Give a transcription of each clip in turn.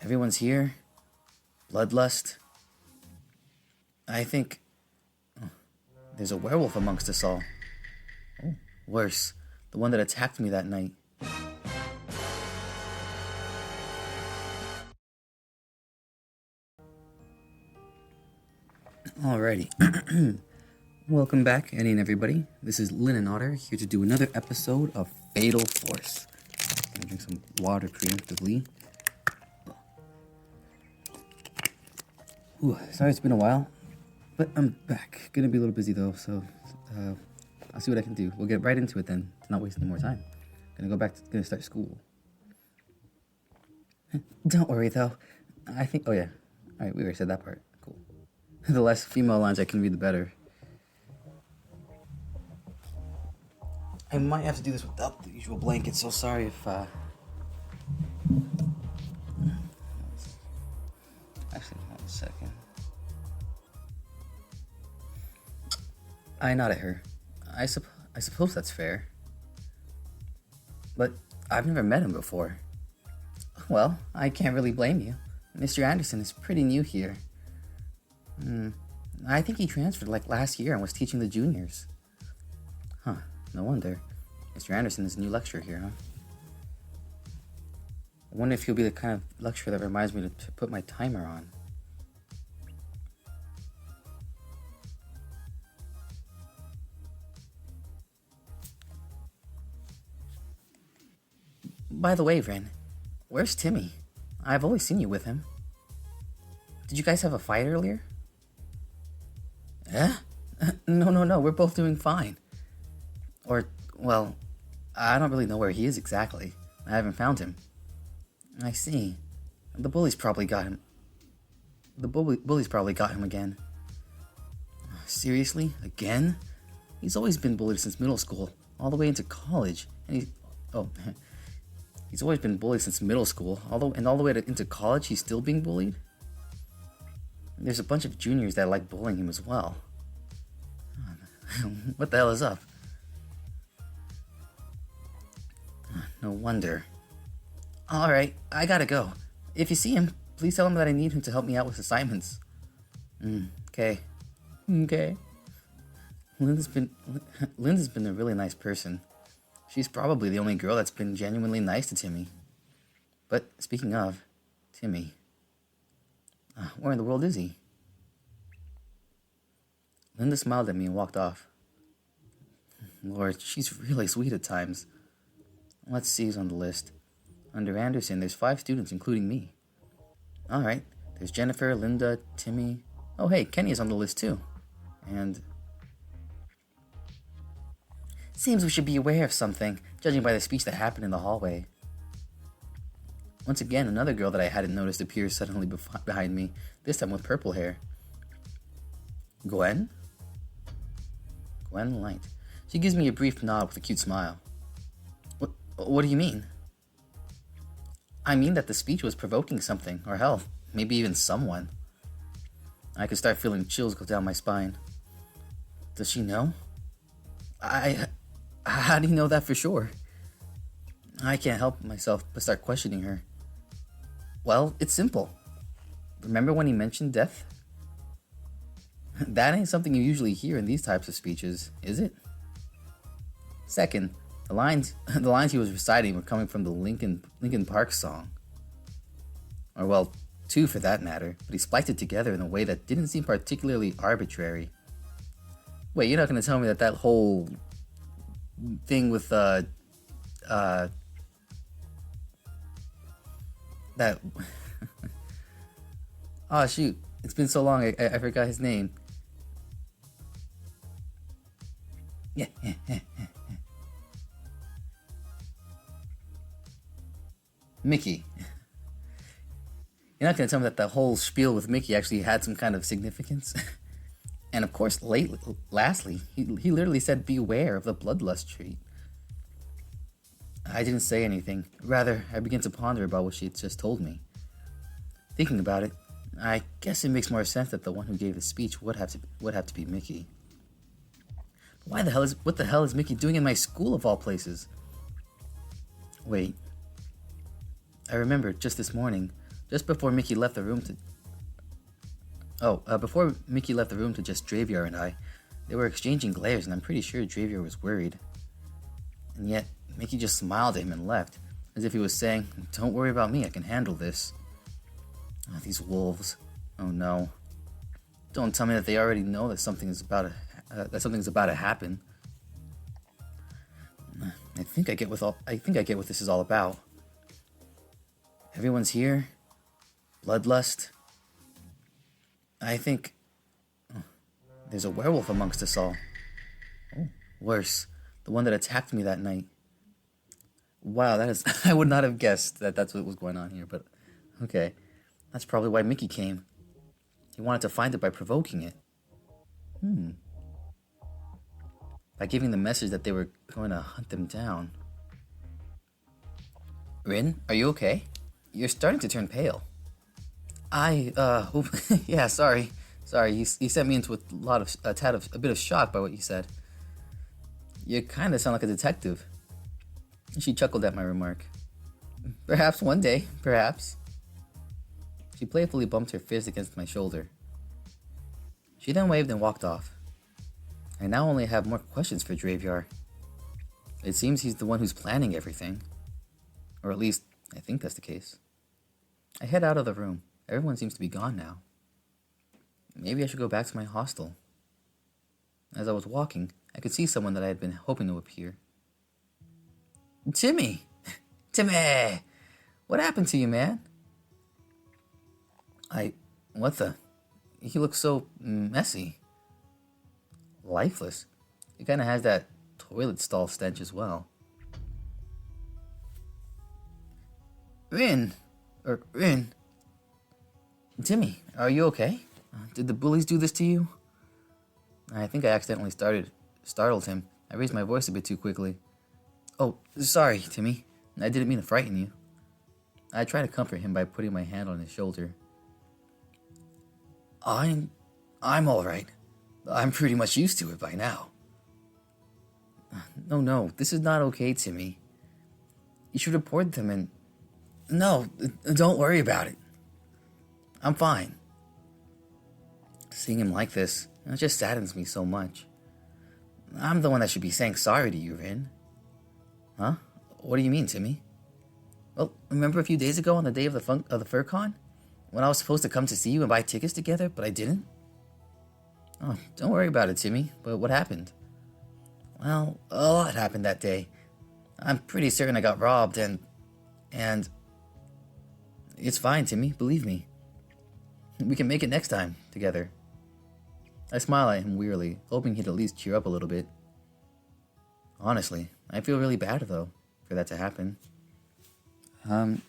Everyone's here. Bloodlust. I think there's a werewolf amongst us all. Oh, worse, the one that attacked me that night. Alrighty. Welcome back, Eddie and everybody. This is Lynn and Otter here to do another episode of Fatal Force. I'm gonna drink some water preemptively. Ooh, sorry it's been a while, but I'm back. Gonna be a little busy though, so I'll see what I can do. We'll get right into it then, to not waste any more time. Gonna start school. Don't worry though. Oh yeah. Alright, we already said that part. Cool. The less female lines I can read, the better. I might have to do this without the usual blanket, so sorry if, Actually, hold on a second. I nod at her. I suppose that's fair. But I've never met him before. Well, I can't really blame you. Mr. Anderson is pretty new here. I think he transferred like last year and was teaching the juniors. Huh, no wonder. Mr. Anderson is a new lecturer here, huh? I wonder if he'll be the kind of lecturer that reminds me to put my timer on. By the way, Ren, where's Timmy? I've always seen you with him. Did you guys have a fight earlier? Eh? No, we're both doing fine. Or, well, I don't really know where he is exactly. I haven't found him. I see. The bullies probably got him. Bullies probably got him again. Seriously? Again? He's always been bullied since middle school, all the way into college. And he's always been bullied since middle school, all the way into college he's still being bullied? There's a bunch of juniors that like bullying him as well. What the hell is up? No wonder. Alright, I gotta go. If you see him, please tell him that I need him to help me out with assignments. Okay. Linda's been a really nice person. She's probably the only girl that's been genuinely nice to Timmy. But speaking of Timmy, where in the world is he? Linda smiled at me and walked off. Lord, she's really sweet at times. Let's see who's on the list. Under Anderson, there's 5 students, including me. Alright, there's Jennifer, Linda, Timmy. Oh hey, Kenny is on the list too. And... seems we should be aware of something, judging by the speech that happened in the hallway. Once again, another girl that I hadn't noticed appears suddenly behind me, this time with purple hair. Gwen? Gwen Light. She gives me a brief nod with a cute smile. What do you mean? I mean that the speech was provoking something, or hell, maybe even someone. I could start feeling chills go down my spine. Does she know? How do you know that for sure? I can't help myself but start questioning her. Well, it's simple. Remember when he mentioned death? That ain't something you usually hear in these types of speeches, is it? Second, the lines he was reciting were coming from the Linkin Park song. Or well, 2 for that matter, but he spliced it together in a way that didn't seem particularly arbitrary. Wait, you're not gonna tell me that whole thing with that oh shoot, it's been so long I forgot his name. Yeah. Mickey. You're not gonna tell me that whole spiel with Mickey actually had some kind of significance? And of course, lastly, he literally said beware of the bloodlust tree. I didn't say anything. Rather, I began to ponder about what she had just told me. Thinking about it, I guess it makes more sense that the one who gave the speech would have to be Mickey. What the hell is Mickey doing in my school of all places? Wait. I remember just this morning, Just before Mickey left the room to... before Mickey left the room to just Draviar and I, they were exchanging glares, and I'm pretty sure Draviar was worried. And yet, Mickey just smiled at him and left, as if he was saying, "Don't worry about me, I can handle this." Oh, these wolves. Oh no. Don't tell me that they already know that something's about to happen. I think I get what this is all about. Everyone's here. Bloodlust. I think there's a werewolf amongst us all. Oh, worse, the one that attacked me that night. Wow, that is... I would not have guessed that that's what was going on here, but okay. That's probably why Mickey came. He wanted to find it by provoking it. By giving the message that they were going to hunt them down. Rin, are you okay? You're starting to turn pale. Yeah, sorry. Sorry, you sent me into a bit of shock by what you said. You kind of sound like a detective. She chuckled at my remark. Perhaps one day, perhaps. She playfully bumped her fist against my shoulder. She then waved and walked off. I now only have more questions for Draviar. It seems he's the one who's planning everything. Or at least, I think that's the case. I head out of the room. Everyone seems to be gone now. Maybe I should go back to my hostel. As I was walking, I could see someone that I had been hoping to appear. Timmy! Timmy! What happened to you, man? What the? He looks so messy. Lifeless. He kind of has that toilet stall stench as well. Rin! Timmy, are you okay? Did the bullies do this to you? I think I accidentally startled him. I raised my voice a bit too quickly. Oh, sorry, Timmy. I didn't mean to frighten you. I tried to comfort him by putting my hand on his shoulder. I'm alright. I'm pretty much used to it by now. No, this is not okay, Timmy. You should report them and... No, don't worry about it. I'm fine. Seeing him like this, it just saddens me so much. I'm the one that should be saying sorry to you, Rin. Huh? What do you mean, Timmy? Well, remember a few days ago on the day of the FurCon? When I was supposed to come to see you and buy tickets together, but I didn't? Oh, don't worry about it, Timmy. But what happened? Well, a lot happened that day. I'm pretty certain I got robbed and... It's fine, Timmy. Believe me. We can make it next time, together. I smile at him wearily, hoping he'd at least cheer up a little bit. Honestly, I feel really bad, though, for that to happen. I'm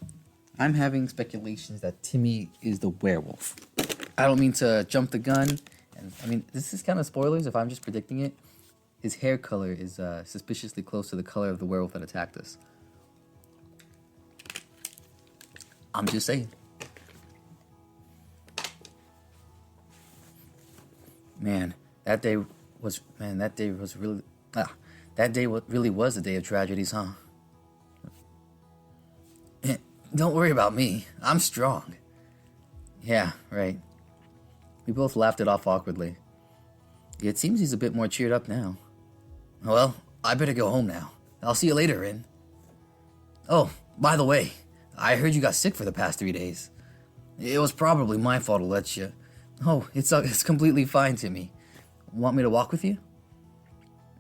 having speculations that Timmy is the werewolf. I don't mean to jump the gun, and I mean, this is kind of spoilers if I'm just predicting it. His hair color is suspiciously close to the color of the werewolf that attacked us. I'm just saying. That day really was a day of tragedies, huh? Don't worry about me. I'm strong. Yeah, right. We both laughed it off awkwardly. It seems he's a bit more cheered up now. Well, I better go home now. I'll see you later, Rin. Oh, by the way, I heard you got sick for the past 3 days. It was probably my fault to let you... Oh, it's completely fine, Timmy. Want me to walk with you?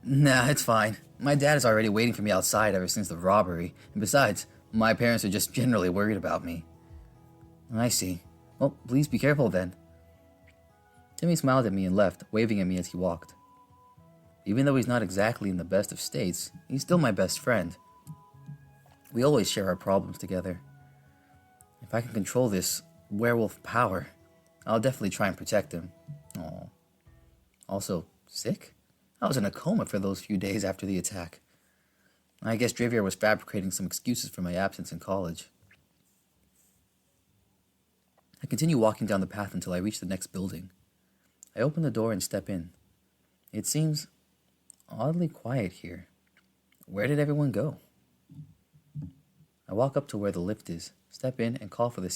Nah, it's fine. My dad is already waiting for me outside ever since the robbery. And besides, my parents are just generally worried about me. I see. Well, please be careful then. Timmy smiled at me and left, waving at me as he walked. Even though he's not exactly in the best of states, he's still my best friend. We always share our problems together. If I can control this werewolf power, I'll definitely try and protect him. Aww. Also, sick? I was in a coma for those few days after the attack. I guess Draviar was fabricating some excuses for my absence in college. I continue walking down the path until I reach the next building. I open the door and step in. It seems oddly quiet here. Where did everyone go? I walk up to where the lift is, step in, and call for the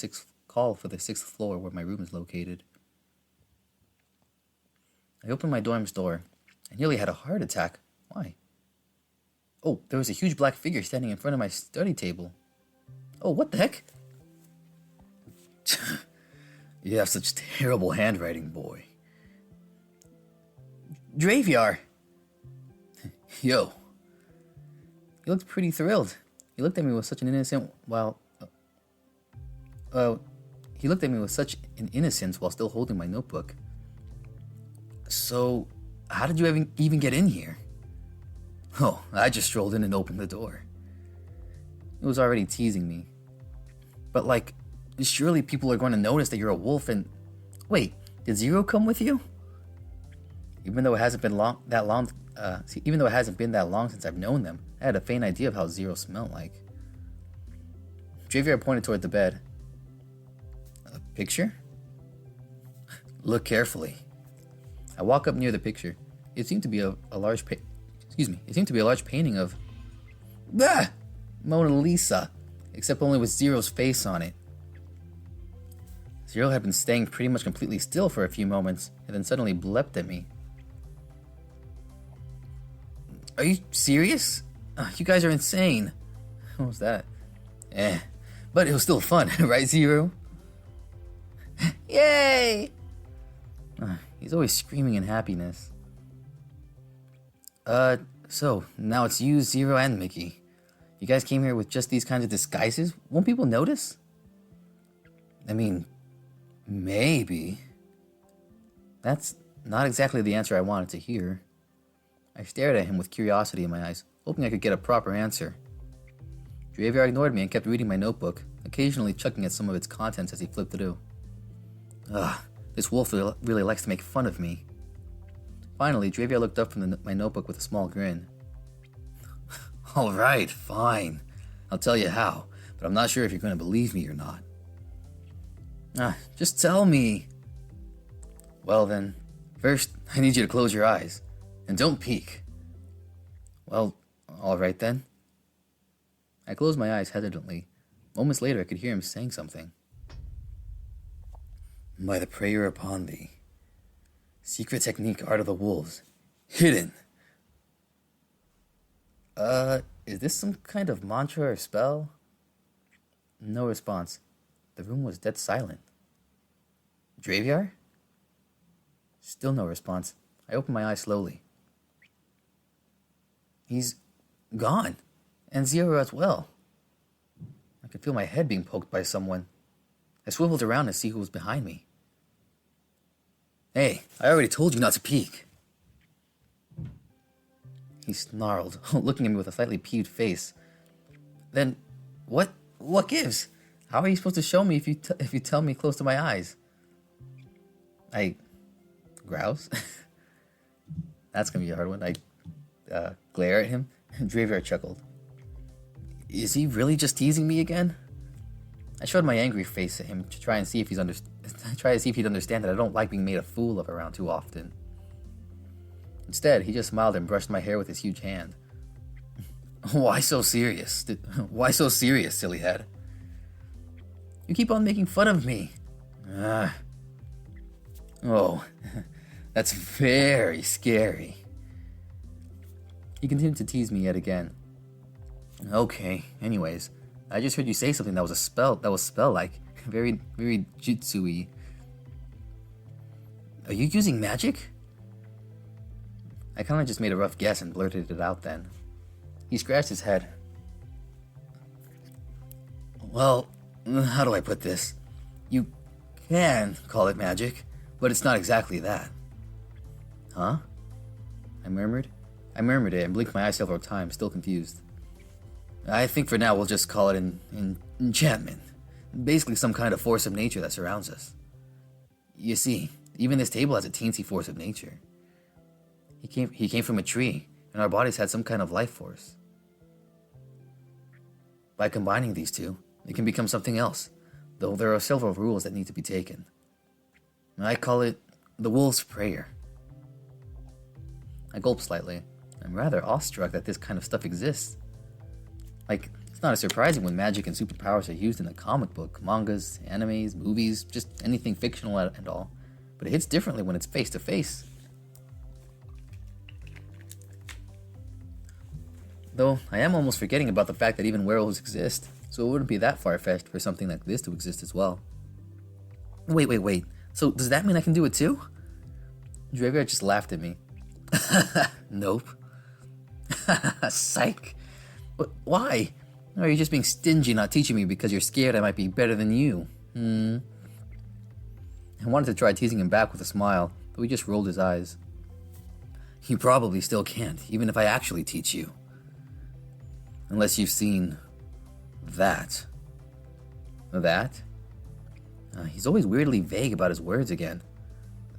call for the 6th floor where my room is located. I opened my dorm's door. I nearly had a heart attack. Why? Oh, there was a huge black figure standing in front of my study table. Oh, what the heck? You have such terrible handwriting, boy. Draviar! Yo. He looked pretty thrilled. He looked at me with such an innocent he looked at me with such an innocence while still holding my notebook. So, how did you even get in here? Oh, I just strolled in and opened the door. It was already teasing me. But like, surely people are going to notice that you're a wolf and... Wait, did Zero come with you? Even though it hasn't been that long since I've known them, I had a faint idea of how Zero smelled like. Javier pointed toward the bed. A picture? Look carefully. I walk up near the picture. It seemed to be a large painting of Mona Lisa, except only with Zero's face on it. Zero had been staying pretty much completely still for a few moments, and then suddenly bleeped at me. Are you serious? You guys are insane. What was that? But it was still fun, right, Zero? Yay! He's always screaming in happiness. So, now it's you, Zero, and Mickey. You guys came here with just these kinds of disguises? Won't people notice? I mean, maybe. That's not exactly the answer I wanted to hear. I stared at him with curiosity in my eyes, hoping I could get a proper answer. Javier ignored me and kept reading my notebook, occasionally chucking at some of its contents as he flipped through. This wolf really likes to make fun of me. Finally, Javier looked up from my notebook with a small grin. Alright, fine. I'll tell you how, but I'm not sure if you're going to believe me or not. Just tell me. Well then, first, I need you to close your eyes. And don't peek. Well, alright then. I closed my eyes hesitantly. Moments later, I could hear him saying something. By the prayer upon thee. Secret technique, art of the wolves. Hidden. Is this some kind of mantra or spell? No response. The room was dead silent. Draviar? Still no response. I opened my eyes slowly. He's gone. And Zero as well. I could feel my head being poked by someone. I swiveled around to see who was behind me. Hey, I already told you not to peek. He snarled, looking at me with a slightly peeved face. Then, what gives? How are you supposed to show me if you tell me close to my eyes? I grouse. That's gonna be a hard one. I glare at him. Draviar chuckled. Is he really just teasing me again? I showed my angry face at him to try and see if he'd understand that I don't like being made a fool of around too often. Instead, he just smiled and brushed my hair with his huge hand. Why so serious? Why so serious, silly head? You keep on making fun of me. Oh, that's very scary. He continued to tease me yet again. Okay, anyways, I just heard you say something that was spell-like. Very, very jutsu-y. Are you using magic? I kind of just made a rough guess and blurted it out then. He scratched his head. Well, how do I put this? You can call it magic, but it's not exactly that. Huh? I murmured it and blinked my eyes several times, still confused. I think for now we'll just call it an enchantment. Basically some kind of force of nature that surrounds us. You see, even this table has a teensy force of nature. He came from a tree, and our bodies had some kind of life force. By combining these two, it can become something else, though there are several rules that need to be taken. I call it the wolf's prayer. I gulped slightly. I'm rather awestruck that this kind of stuff exists. Like, it's not as surprising when magic and superpowers are used in a comic book, mangas, animes, movies, just anything fictional and all. But it hits differently when it's face to face. Though, I am almost forgetting about the fact that even werewolves exist, so it wouldn't be that far-fetched for something like this to exist as well. Wait. So does that mean I can do it too? Draviar just laughed at me. Nope. Psych. But why? Or are you just being stingy not teaching me because you're scared I might be better than you? I wanted to try teasing him back with a smile, but he just rolled his eyes. You probably still can't, even if I actually teach you. Unless you've seen that. That? He's always weirdly vague about his words again.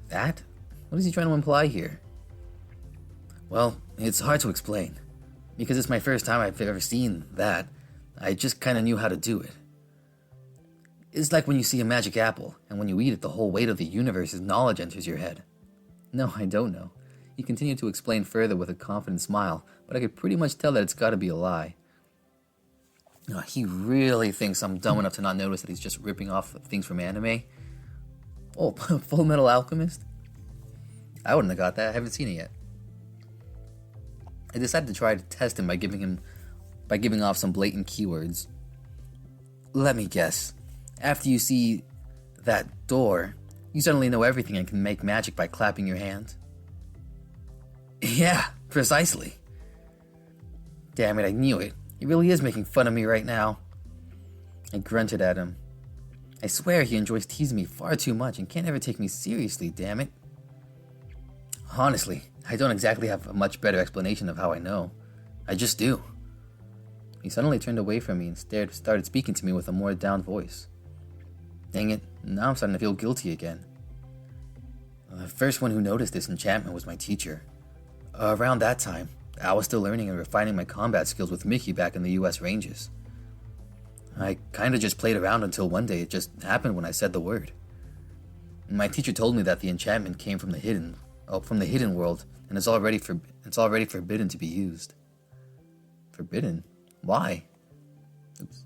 That? What is he trying to imply here? Well, it's hard to explain. Because it's my first time I've ever seen that. I just kind of knew how to do it. It's like when you see a magic apple, and when you eat it, the whole weight of the universe's knowledge enters your head. No, I don't know. He continued to explain further with a confident smile, but I could pretty much tell that it's gotta be a lie. He really thinks I'm dumb enough to not notice that he's just ripping off things from anime. Oh, Full Metal Alchemist? I wouldn't have got that. I haven't seen it yet. I decided to try to test him by giving off some blatant keywords. Let me guess. After you see that door, you suddenly know everything and can make magic by clapping your hands? Yeah, precisely. Damn it, I knew it. He really is making fun of me right now. I grunted at him. I swear he enjoys teasing me far too much and can't ever take me seriously, damn it. Honestly, I don't exactly have a much better explanation of how I know. I just do. He suddenly turned away from me and started speaking to me with a more down voice. Dang it, now I'm starting to feel guilty again. The first one who noticed this enchantment was my teacher. Around that time, I was still learning and refining my combat skills with Mickey back in the US ranges. I kinda just played around until one day it just happened when I said the word. My teacher told me that the enchantment came from the hidden world and it's already forbidden to be used. Forbidden? Why? Oops.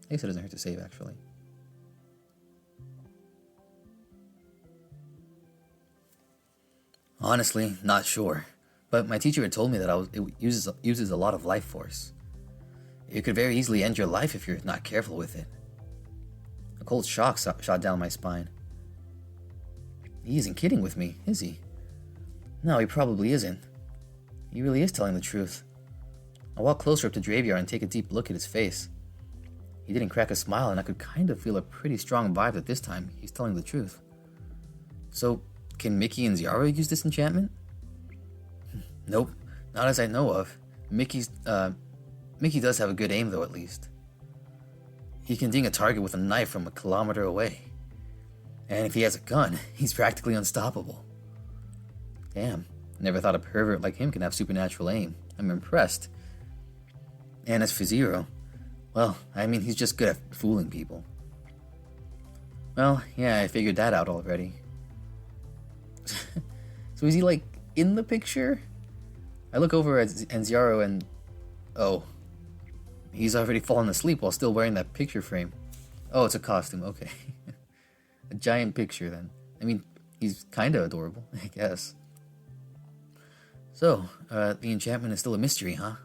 I guess it doesn't hurt to save, actually. Honestly, not sure. But my teacher had told me that it uses a lot of life force. It could very easily end your life if you're not careful with it. A cold shock shot down my spine. He isn't kidding with me, is he? No, he probably isn't. He really is telling the truth. I walked closer up to Draviar and take a deep look at his face. He didn't crack a smile, and I could kind of feel a pretty strong vibe that this time he's telling the truth. So, can Mickey and Zyaro use this enchantment? Nope, not as I know of. Mickey does have a good aim, though, at least. He can ding a target with a knife from a kilometer away. And if he has a gun, he's practically unstoppable. Damn, never thought a pervert like him can have supernatural aim. I'm impressed. And as for Zero, well, I mean, he's just good at fooling people. Well, yeah, I figured that out already. So is he, like, in the picture? I look over at Zyaro and... Oh. He's already fallen asleep while still wearing that picture frame. Oh, it's a costume, okay. A giant picture, then. I mean, he's kinda adorable, I guess. So, the enchantment is still a mystery, huh?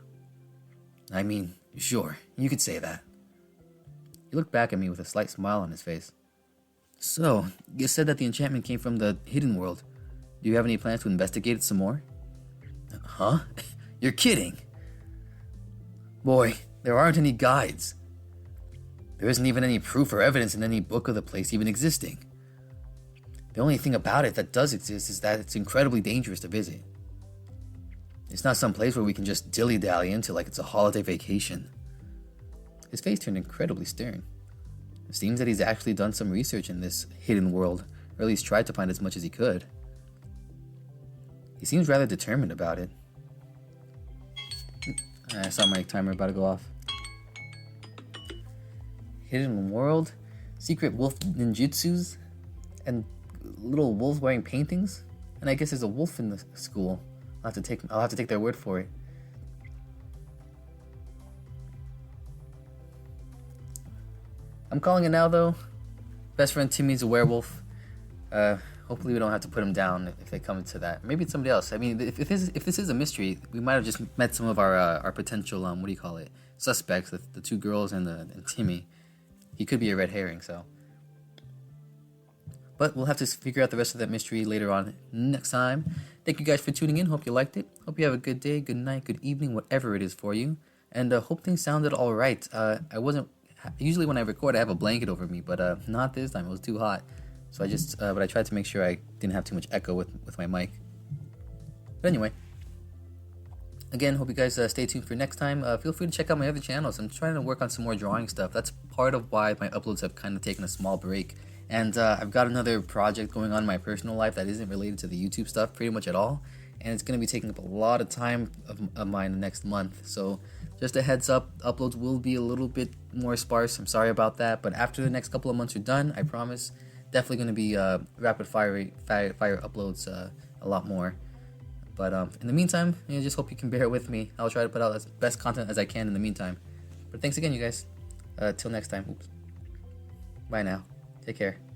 I mean, sure, you could say that. He looked back at me with a slight smile on his face. So, you said that the enchantment came from the hidden world. Do you have any plans to investigate it some more? Huh? You're kidding! Boy, there aren't any guides. There isn't even any proof or evidence in any book of the place even existing. The only thing about it that does exist is that it's incredibly dangerous to visit. It's not some place where we can just dilly-dally into like it's a holiday vacation. His face turned incredibly stern. It seems that he's actually done some research in this hidden world, or at least tried to find as much as he could. He seems rather determined about it. I saw my timer about to go off. Hidden world, secret wolf ninjutsus, and little wolves wearing paintings. And I guess there's a wolf in the school. I'll have to take their word for it. I'm calling it now though. Best friend Timmy's a werewolf. Hopefully we don't have to put him down if they come to that. Maybe it's somebody else. I mean, if this is a mystery, we might have just met some of our potential what do you call it, suspects, the two girls and Timmy. He could be a red herring, so. But we'll have to figure out the rest of that mystery later on next time. Thank you guys for tuning in. Hope you liked it. Hope you have a good day, good night, good evening, whatever it is for you. And hope things sounded all right. I wasn't usually when I record I have a blanket over me, but not this time. It was too hot. So I just but I tried to make sure I didn't have too much echo with my mic. But anyway, again, hope you guys stay tuned for next time. Feel free to check out my other channels. I'm trying to work on some more drawing stuff. That's part of why my uploads have kind of taken a small break. And I've got another project going on in my personal life that isn't related to the YouTube stuff pretty much at all. And it's going to be taking up a lot of time of mine next month. So just a heads up, uploads will be a little bit more sparse. I'm sorry about that. But after the next couple of months are done, I promise, definitely going to be rapid fire uploads a lot more. But in the meantime, just hope you can bear with me. I'll try to put out as best content as I can in the meantime. But thanks again, you guys. Till next time. Oops. Bye now. Take care.